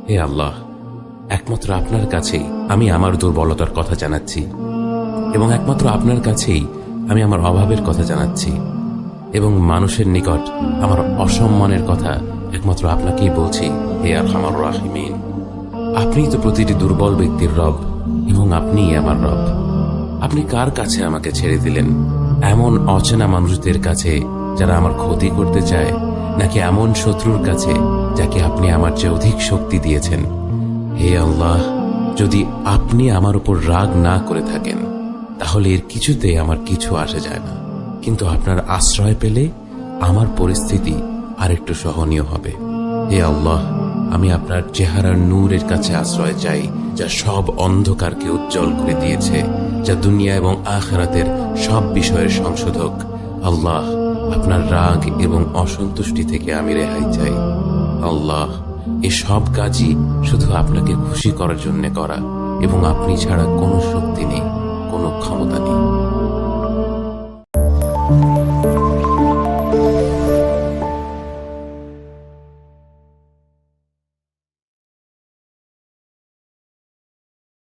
হে আল্লাহ, একমাত্র আপনার কাছেই আমি আমার দুর্বলতার কথা জানাচ্ছি, এবং একমাত্র আপনার কাছেই আমি আমার অভাবের কথা জানাচ্ছি, এবং মানুষের নিকট আমার অসম্মানের কথা একমাত্র আপনাকেই বলছি। হে আরহামার রাহিমিন, আপনিই তো প্রতিটি দুর্বল ব্যক্তির রব, এবং আপনিই আমার রব। আপনি কার কাছে আমাকে ছেড়ে দিলেন? এমন অচেনা মানুষদের কাছে যারা আমার ক্ষতি করতে চায়, নাকি এমন শত্রুর কাছে যাকে আপনি আমার চেয়ে অধিক শক্তি দিয়েছেন? হে আল্লাহ, যদি আপনি আমার উপর রাগ না করে থাকেন তাহলে এর কিছুতে আমার কিছু আসে যায় না, কিন্তু আপনার আশ্রয় পেলে আমার পরিস্থিতি আরেকটু সহনীয় হবে। হে আল্লাহ, আমি আপনার চেহারার নূরের কাছে আশ্রয় চাই, যা সব অন্ধকারকে উজ্জ্বল করে দিয়েছে, যা দুনিয়া এবং আখিরাতের সব বিষয়ের সংশোধক। আল্লাহ, আপনার রাগ এবং অসন্তুষ্টি থেকে আমি রেহাই চাই। আল্লাহ, এ সব কাজই শুধু আপনাকে খুশি করার জন্য করা, এবং আপনি ছাড়া কোনো শক্তি নেই, কোনো ক্ষমতা নেই।